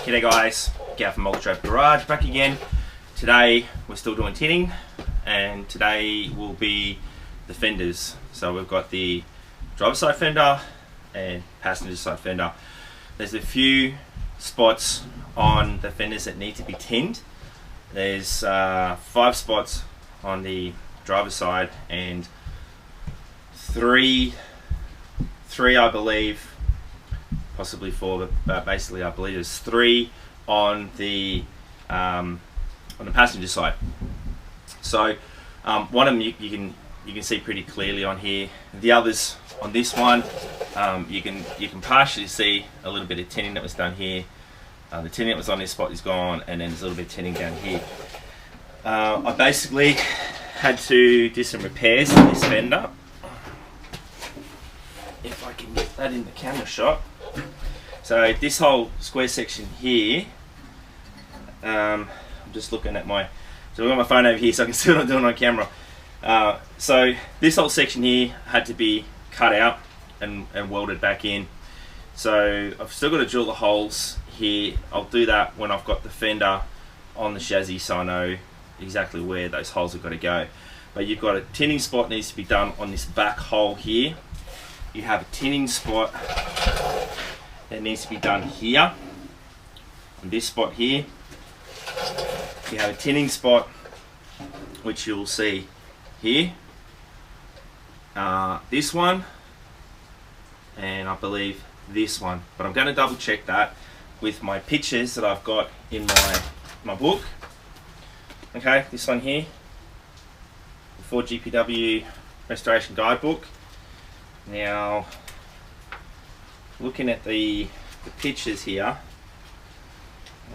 G'day guys, Gav from Drab Garage back again. Today we're still doing tinning, and today will be the fenders. So we've got the driver side fender and passenger side fender. There's a few spots on the fenders that need to be tinned. There's 5 spots on the driver side and three I believe, possibly 4, but basically I believe there's 3 on the passenger side. So one of them you can see pretty clearly on here. The others on this one, you can partially see a little bit of tinning that was done here. The tinning that was on this spot is gone, and then there's a little bit of tinning down here. I basically had to do some repairs on this fender. If I can get that in the camera shot. So this whole square section here, I'm just looking at I've got my phone over here so I can see what I'm doing on camera. So this whole section here had to be cut out and welded back in. So I've still got to drill the holes here. I'll do that when I've got the fender on the chassis, so I know exactly where those holes have got to go. But you've got a tinning spot needs to be done on this back hole here. You have a tinning spot that needs to be done here, on this spot here. You have a tinning spot which you'll see here, this one, and I believe this one, but I'm going to double check that with my pictures that I've got in my book. Okay, this one here, the Ford GPW restoration guidebook. Now, looking at the pictures here,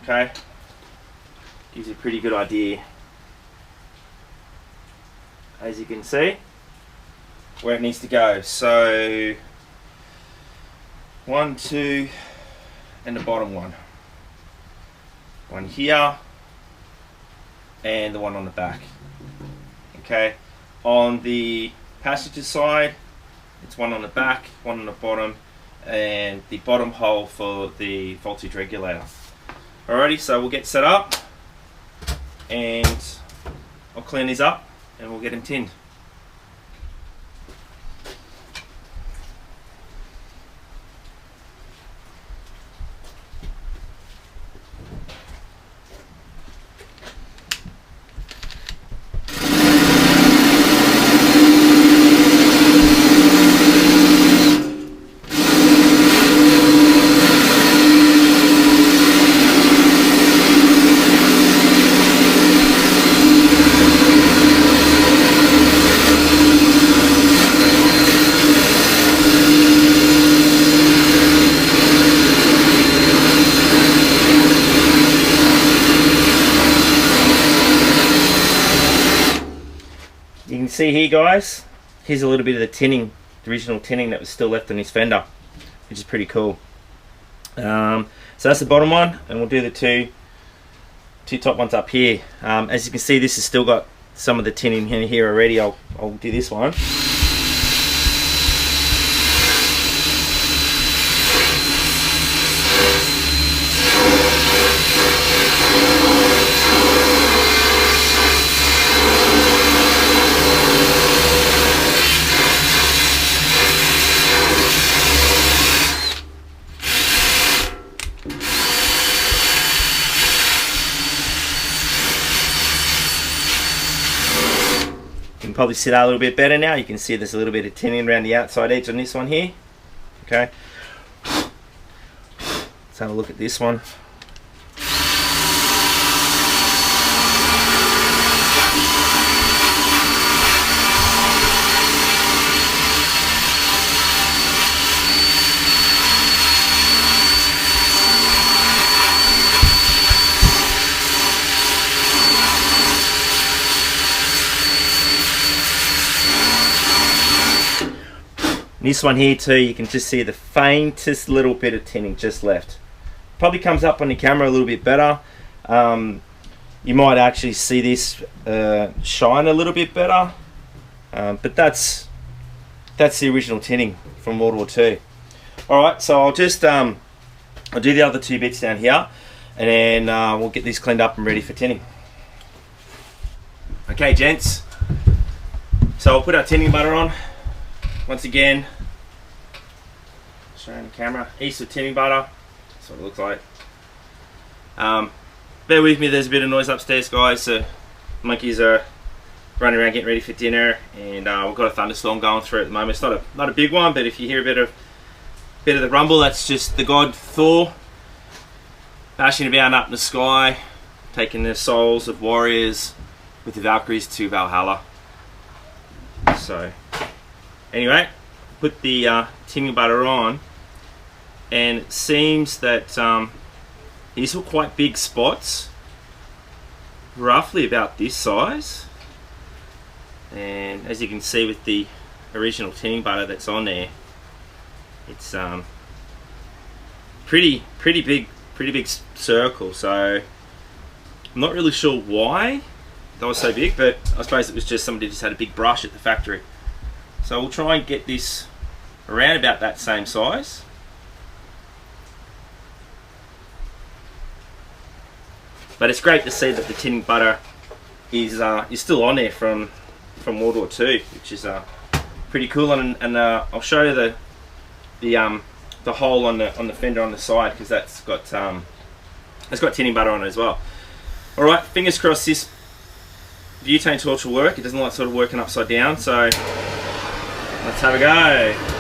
okay, gives you a pretty good idea, as you can see, where it needs to go. So 1, 2, and the bottom one here, and the one on the back. Okay, on the passenger side, it's one on the back, one on the bottom, and the bottom hole for the voltage regulator. Alrighty, so we'll get set up, and I'll clean these up, and we'll get them tinned. You can see here, guys, here's a little bit of the tinning, the original tinning that was still left on this fender, which is pretty cool. So that's the bottom one, and we'll do the two top ones up here. As you can see, this has still got some of the tinning in here already. I'll do this one. You can probably see that a little bit better now. You can see there's a little bit of tinning around the outside edge on this one here. Okay, let's have a look at this one. This one here too, you can just see the faintest little bit of tinning just left. Probably comes up on the camera a little bit better. You might actually see this shine a little bit better, but that's the original tinning from World War II. Alright, so I'll just I'll do the other 2 bits down here. and then we'll get this cleaned up and ready for tinning. Okay, gents, so I'll put our tinning butter on. Once again, showing the camera, Eastwood tinning butter, that's what it looks like. Bear with me, there's a bit of noise upstairs, guys. So monkeys are running around getting ready for dinner, and we've got a thunderstorm going through at the moment. It's not a big one, but if you hear a bit of the rumble, that's just the god Thor bashing about up in the sky, taking the souls of warriors with the Valkyries to Valhalla. So anyway, put the tinning butter on, and it seems that these were quite big spots, roughly about this size. And as you can see with the original tinning butter that's on there, it's pretty big circle. So I'm not really sure why that was so big, but I suppose it was just somebody just had a big brush at the factory. So we'll try and get this around about that same size. But it's great to see that the tinning butter is still on there from World War II, which is pretty cool. And I'll show you the hole on the fender on the side, because that's got tinning butter on it as well. All right, fingers crossed this butane torch will work. It doesn't like sort of working upside down, so let's have a go.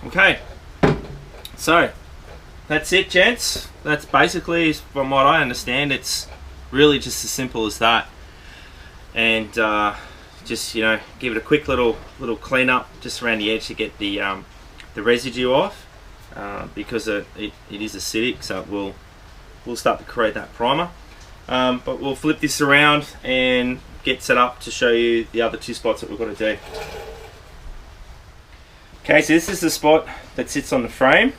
Okay, so that's it, gents. That's basically, from what I understand, it's really just as simple as that. And just, you know, give it a quick little clean up just around the edge to get the residue off, because it is acidic, so it will start to create that primer. But we'll flip this around and get set up to show you the other two spots that we've got to do. Okay, so this is the spot that sits on the frame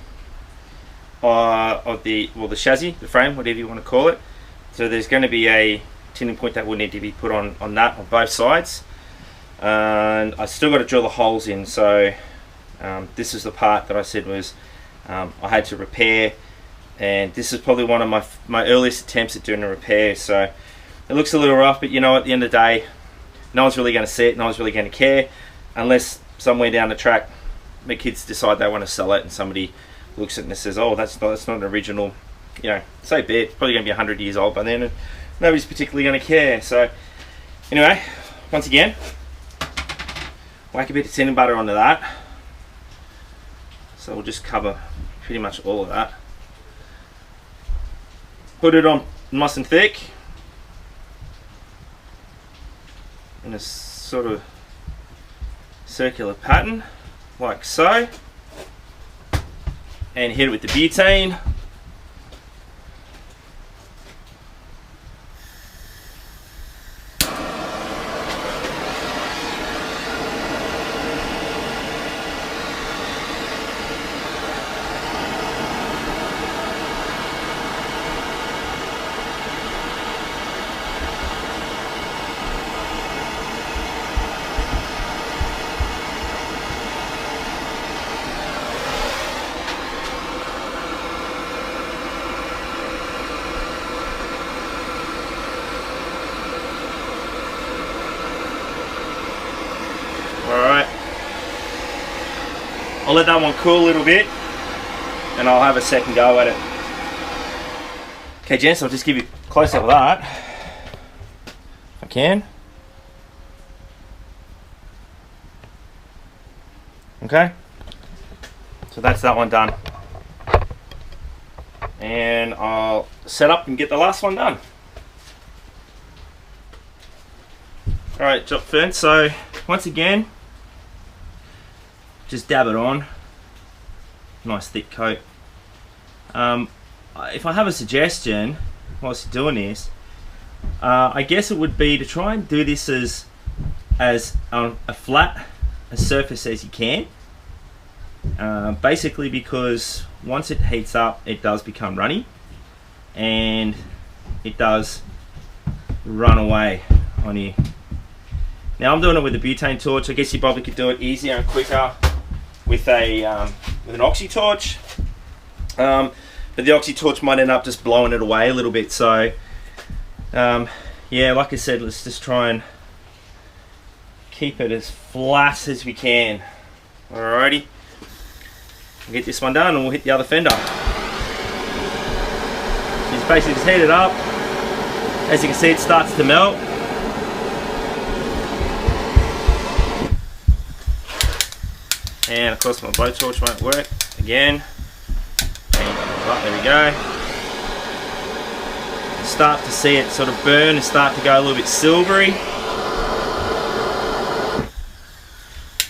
of the chassis, the frame, whatever you want to call it. So there's going to be a tinning point that will need to be put on that on both sides, and I still got to drill the holes in. So this is the part that I said was I had to repair, and this is probably one of my earliest attempts at doing a repair. So it looks a little rough, but you know, at the end of the day, no one's really going to see it, no one's really going to care, unless somewhere down the track my kids decide they want to sell it and somebody looks at it and says, oh, that's not an original, you know, so be it. It's probably going to be 100 years old by then, and nobody's particularly going to care. So anyway, once again, whack a bit of tinning butter onto that. So we'll just cover pretty much all of that. Put it on nice and thick, in a sort of circular pattern, like so, and hit it with the butane. Alright, I'll let that one cool a little bit and I'll have a second go at it. Okay gents, I'll just give you a close up of that if I can. Okay, so that's that one done, and I'll set up and get the last one done. Alright, drop fern. So once again, just dab it on. Nice thick coat. If I have a suggestion whilst you're doing this, I guess it would be to try and do this as a flat a surface as you can. Basically because once it heats up, it does become runny and it does run away on you. Now I'm doing it with a butane torch. I guess you probably could do it easier and quicker with an oxy torch, but the oxy torch might end up just blowing it away a little bit. So yeah, like I said, let's just try and keep it as flat as we can. Alrighty, we'll get this one done and we'll hit the other fender. Just basically just heat it up. As you can see, it starts to melt. And of course my blowtorch won't work again. Right, there we go. Start to see it sort of burn and start to go a little bit silvery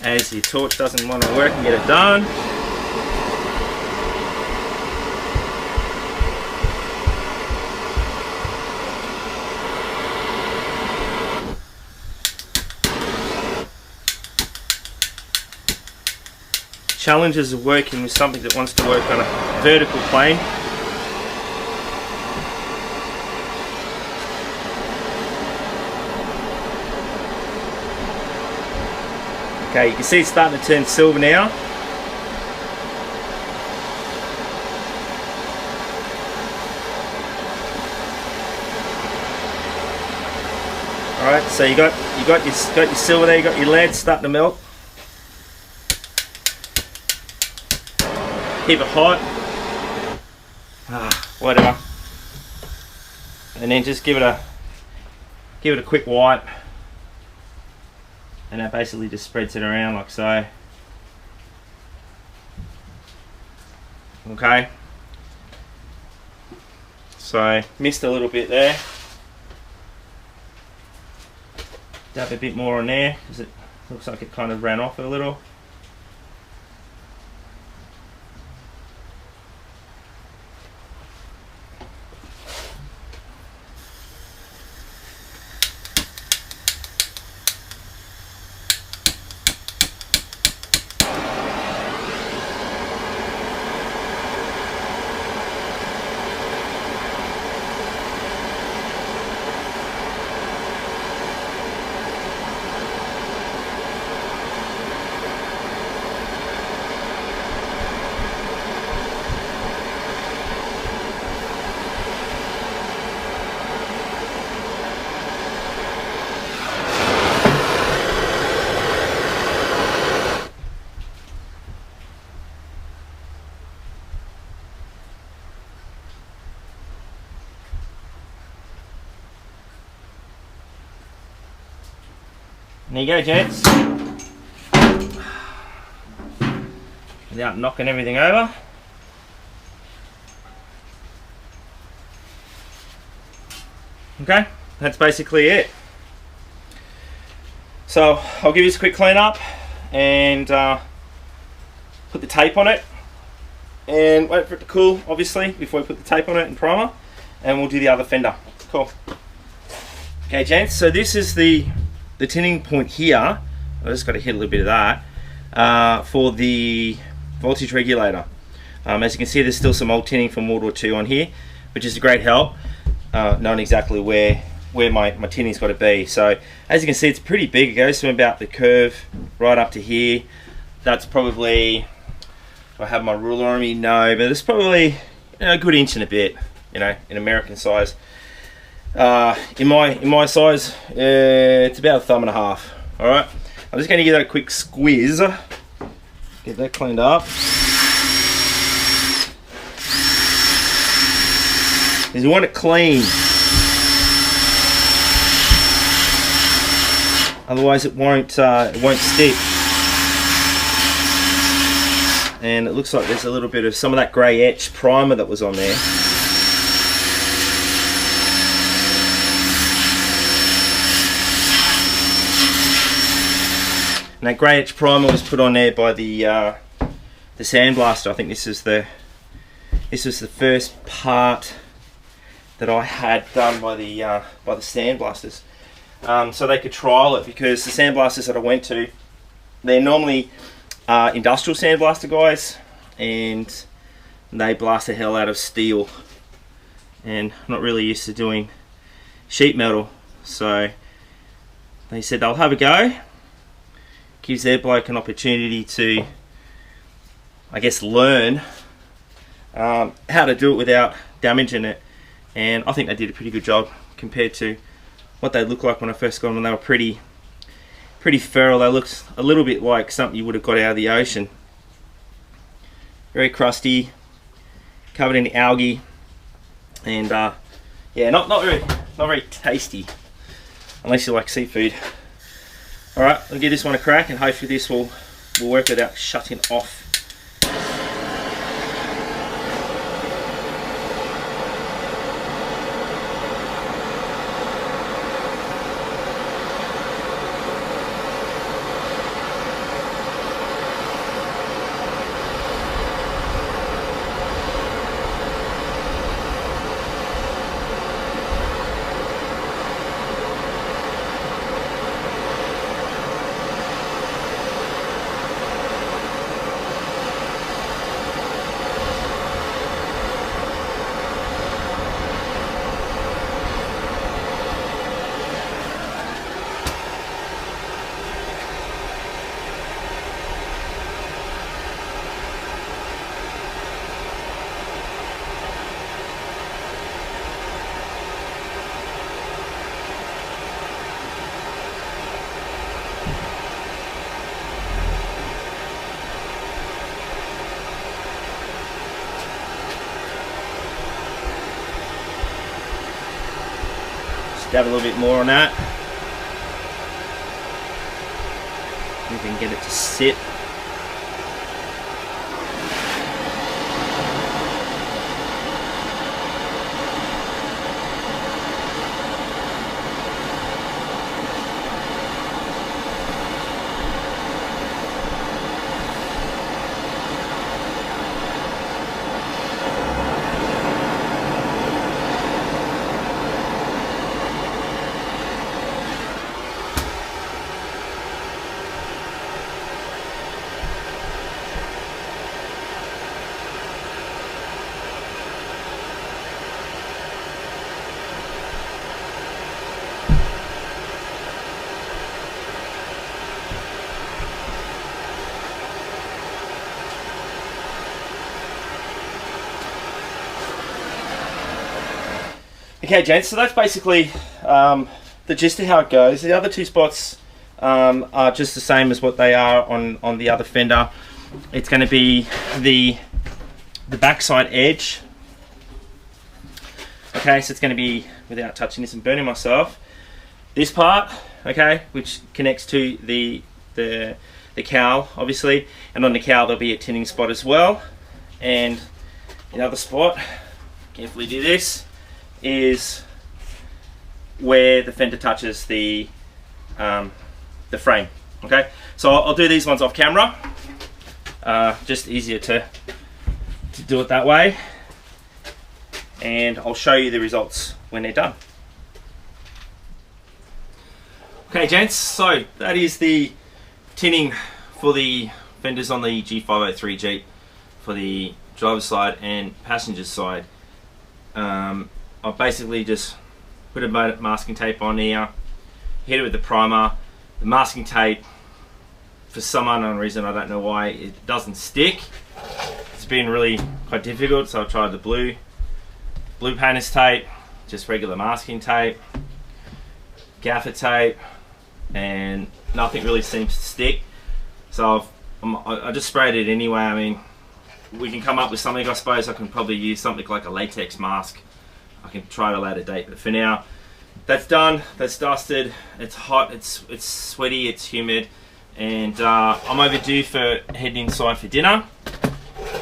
as your torch doesn't want to work and get it done. Challenges of working with something that wants to work on a vertical plane. Okay, you can see it's starting to turn silver now. Alright, so you got your silver there, you got your lead starting to melt. Keep it hot, whatever, and then just give it a quick wipe, and that basically just spreads it around like so. Okay, so missed a little bit there. Dab a bit more on there because it looks like it kind of ran off a little. There you go, gents. Without knocking everything over. Okay, that's basically it. So I'll give you a quick clean up and put the tape on it and wait for it to cool, obviously, before we put the tape on it and primer, and we'll do the other fender. Cool. Okay, gents, so this is the tinning point here. I just got to hit a little bit of that for the voltage regulator. As you can see, there's still some old tinning from World War II on here, which is a great help, knowing exactly where my tinning's got to be. So as you can see, it's pretty big. It goes from about the curve right up to here. That's probably, do I have my ruler on me? No, but it's probably a good inch and a bit, in American size. In my size, it's about a thumb and a half. All right, I'm just going to give that a quick squeeze, get that cleaned up. Because you want it clean, otherwise it won't stick. And it looks like there's a little bit of some of that grey etch primer that was on there. And that grey etch primer was put on there by the sandblaster. I think this was the first part that I had done by the sandblasters, so they could trial it, because the sandblasters that I went to, they're normally industrial sandblaster guys, and they blast the hell out of steel, and I'm not really used to doing sheet metal, so they said they'll have a go. Gives their bloke an opportunity to, I guess, learn how to do it without damaging it, and I think they did a pretty good job compared to what they looked like when I first got them. They were pretty feral. They looked a little bit like something you would have got out of the ocean. Very crusty, covered in algae, and yeah, not very tasty unless you like seafood. All right, I'll give this one a crack, and hopefully this will work without shutting off. Dab a little bit more on that. You can get it to sit. Okay, gents, so that's basically the gist of how it goes. The other two spots are just the same as what they are on the other fender. It's going to be the backside edge. Okay, so it's going to be, without touching this and burning myself, this part, okay, which connects to the cowl, obviously, and on the cowl there'll be a tinning spot as well. And another spot, carefully do this, is where the fender touches the the frame. Okay, so I'll do these ones off camera. Just easier to do it that way, and I'll show you the results when they're done. Okay gents, so that is the tinning for the fenders on the G503 Jeep for the driver's side and passenger's side. I basically just put a masking tape on here, hit it with the primer. The masking tape, for some unknown reason, I don't know why, it doesn't stick. It's been really quite difficult, so I've tried the blue painter's tape, just regular masking tape, gaffer tape, and nothing really seems to stick. So I just sprayed it anyway. I mean, we can come up with something. I suppose I can probably use something like a latex mask. I can try at a later date, but for now, that's done, that's dusted, it's hot, it's sweaty, it's humid, and I'm overdue for heading inside for dinner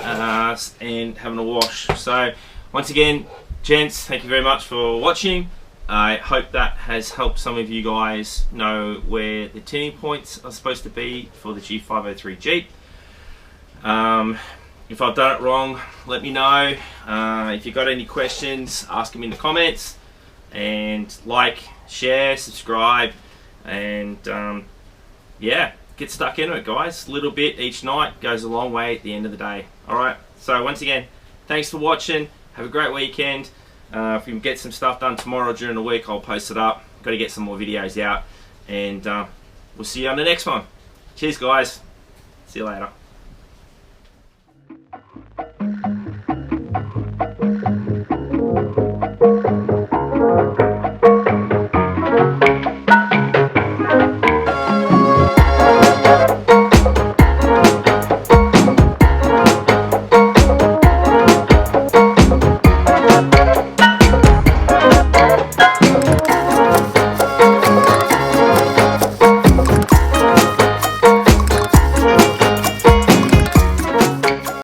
and having a wash. So once again, gents, thank you very much for watching. I hope that has helped some of you guys know where the tinning points are supposed to be for the G503 Jeep. If I've done it wrong, let me know. If you've got any questions, ask them in the comments. And like, share, subscribe, and yeah, get stuck into it guys. A little bit each night goes a long way at the end of the day. Alright, so once again, thanks for watching. Have a great weekend. If we can get some stuff done tomorrow during the week, I'll post it up. Got to get some more videos out, and we'll see you on the next one. Cheers guys, see you later.